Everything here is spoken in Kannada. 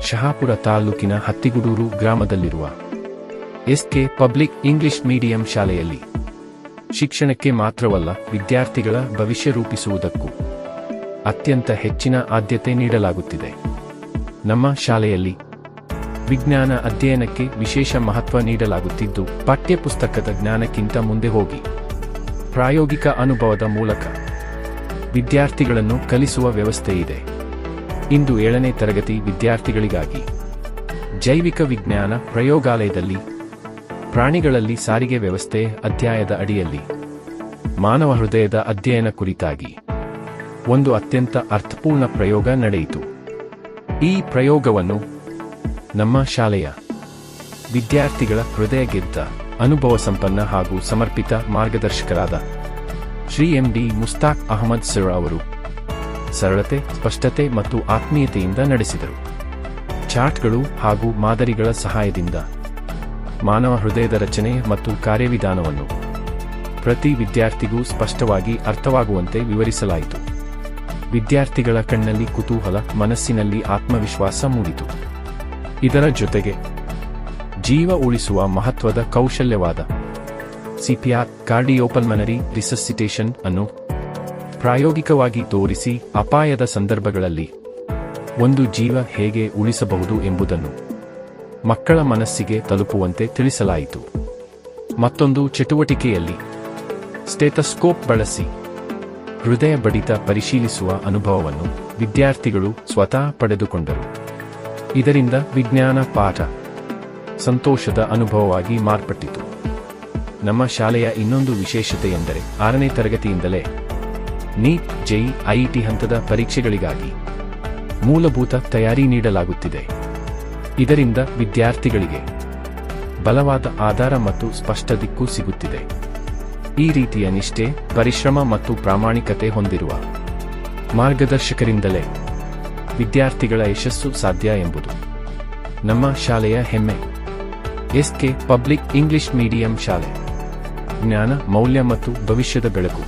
ಶಹಾಪುರ ತಾಲೂಕಿನ ಹತ್ತಿಗುಡೂರು ಗ್ರಾಮದಲ್ಲಿರುವ ಎಸ್ಕೆ ಪಬ್ಲಿಕ್ ಇಂಗ್ಲಿಷ್ ಮೀಡಿಯಂ ಶಾಲೆಯಲ್ಲಿ ಶಿಕ್ಷಣಕ್ಕೆ ಮಾತ್ರವಲ್ಲ, ವಿದ್ಯಾರ್ಥಿಗಳ ಭವಿಷ್ಯ ರೂಪಿಸುವುದಕ್ಕೂ ಅತ್ಯಂತ ಹೆಚ್ಚಿನ ಆದ್ಯತೆ ನೀಡಲಾಗುತ್ತಿದೆ. ನಮ್ಮ ಶಾಲೆಯಲ್ಲಿ ವಿಜ್ಞಾನ ಅಧ್ಯಯನಕ್ಕೆ ವಿಶೇಷ ಮಹತ್ವ ನೀಡಲಾಗುತ್ತಿದ್ದು, ಪಠ್ಯಪುಸ್ತಕದ ಜ್ಞಾನಕ್ಕಿಂತ ಮುಂದೆ ಹೋಗಿ ಪ್ರಾಯೋಗಿಕ ಅನುಭವದ ಮೂಲಕ ವಿದ್ಯಾರ್ಥಿಗಳನ್ನು ಕಲಿಸುವ ವ್ಯವಸ್ಥೆ ಇದೆ. ಇಂದು 7ನೇ ತರಗತಿ ವಿದ್ಯಾರ್ಥಿಗಳಿಗಾಗಿ ಜೈವಿಕ ವಿಜ್ಞಾನ ಪ್ರಯೋಗಾಲಯದಲ್ಲಿ ಪ್ರಾಣಿಗಳಲ್ಲಿ ಸಾರಿಗೆ ವ್ಯವಸ್ಥೆ ಅಧ್ಯಾಯದ ಅಡಿಯಲ್ಲಿ ಮಾನವ ಹೃದಯದ ಅಧ್ಯಯನ ಕುರಿತಾಗಿ ಒಂದು ಅತ್ಯಂತ ಅರ್ಥಪೂರ್ಣ ಪ್ರಯೋಗ ನಡೆಯಿತು. ಈ ಪ್ರಯೋಗವನ್ನು ನಮ್ಮ ಶಾಲೆಯ ವಿದ್ಯಾರ್ಥಿಗಳ ಹೃದಯ ಗೆದ್ದ ಅನುಭವ ಸಂಪನ್ನ ಹಾಗೂ ಸಮರ್ಪಿತ ಮಾರ್ಗದರ್ಶಕರಾದ ಶ್ರೀ ಎಂ.ಡಿ. ಮುಸ್ತಾಕ್ ಅಹಮದ್ ಸರ್ ಅವರು ಸರಳತೆ, ಸ್ಪಷ್ಟತೆ ಮತ್ತು ಆತ್ಮೀಯತೆಯಿಂದ ನಡೆಸಿದರು. ಚಾರ್ಟ್ಗಳು ಹಾಗೂ ಮಾದರಿಗಳ ಸಹಾಯದಿಂದ ಮಾನವ ಹೃದಯದ ರಚನೆ ಮತ್ತು ಕಾರ್ಯವಿಧಾನವನ್ನು ಪ್ರತಿ ವಿದ್ಯಾರ್ಥಿಗೂ ಸ್ಪಷ್ಟವಾಗಿ ಅರ್ಥವಾಗುವಂತೆ ವಿವರಿಸಲಾಯಿತು. ವಿದ್ಯಾರ್ಥಿಗಳ ಕಣ್ಣಲ್ಲಿ ಕುತೂಹಲ, ಮನಸ್ಸಿನಲ್ಲಿ ಆತ್ಮವಿಶ್ವಾಸ ಮೂಡಿತು. ಇದರ ಜೊತೆಗೆ ಜೀವ ಉಳಿಸುವ ಮಹತ್ವದ ಕೌಶಲ್ಯವಾದ ಸಿಪಿಆರ್, ಕಾರ್ಡಿಯೋಪಲ್ಮನರಿ ರಿಸಸಿಟೇಷನ್ ಅನ್ನು ಪ್ರಾಯೋಗಿಕವಾಗಿ ತೋರಿಸಿ ಅಪಾಯದ ಸಂದರ್ಭಗಳಲ್ಲಿ ಒಂದು ಜೀವ ಹೇಗೆ ಉಳಿಸಬಹುದು ಎಂಬುದನ್ನು ಮಕ್ಕಳ ಮನಸ್ಸಿಗೆ ತಲುಪುವಂತೆ ತಿಳಿಸಲಾಯಿತು. ಮತ್ತೊಂದು ಚಟುವಟಿಕೆಯಲ್ಲಿ ಸ್ಟೆಥೋಸ್ಕೋಪ್ ಬಳಸಿ ಹೃದಯ ಬಡಿತ ಪರಿಶೀಲಿಸುವ ಅನುಭವವನ್ನು ವಿದ್ಯಾರ್ಥಿಗಳು ಸ್ವತಃ ಪಡೆದುಕೊಂಡರು. ಇದರಿಂದ ವಿಜ್ಞಾನ ಪಾಠ ಸಂತೋಷದ ಅನುಭವವಾಗಿ ಮಾರ್ಪಟ್ಟಿತು. ನಮ್ಮ ಶಾಲೆಯ ಇನ್ನೊಂದು ವಿಶೇಷತೆ ಎಂದರೆ 6ನೇ ತರಗತಿಯಿಂದಲೇ ನೀಟ್, ಜೆಇ, ಐಇಟಿ ಹಂತದ ಪರೀಕ್ಷೆಗಳಿಗಾಗಿ ಮೂಲಭೂತ ತಯಾರಿ ನೀಡಲಾಗುತ್ತಿದೆ. ಇದರಿಂದ ವಿದ್ಯಾರ್ಥಿಗಳಿಗೆ ಬಲವಾದ ಆಧಾರ ಮತ್ತು ಸ್ಪಷ್ಟ ದಿಕ್ಕು ಸಿಗುತ್ತಿದೆ. ಈ ರೀತಿಯ ನಿಷ್ಠೆ, ಪರಿಶ್ರಮ ಮತ್ತು ಪ್ರಾಮಾಣಿಕತೆ ಹೊಂದಿರುವ ಮಾರ್ಗದರ್ಶಕರಿಂದಲೇ ವಿದ್ಯಾರ್ಥಿಗಳ ಯಶಸ್ಸು ಸಾಧ್ಯ ಎಂಬುದು ನಮ್ಮ ಶಾಲೆಯ ಹೆಮ್ಮೆ. ಎಸ್ಕೆ ಪಬ್ಲಿಕ್ ಇಂಗ್ಲಿಷ್ ಮೀಡಿಯಂ ಶಾಲೆ ಜ್ಞಾನ, ಮೌಲ್ಯ ಮತ್ತು ಭವಿಷ್ಯದ ಬೆಳಕು.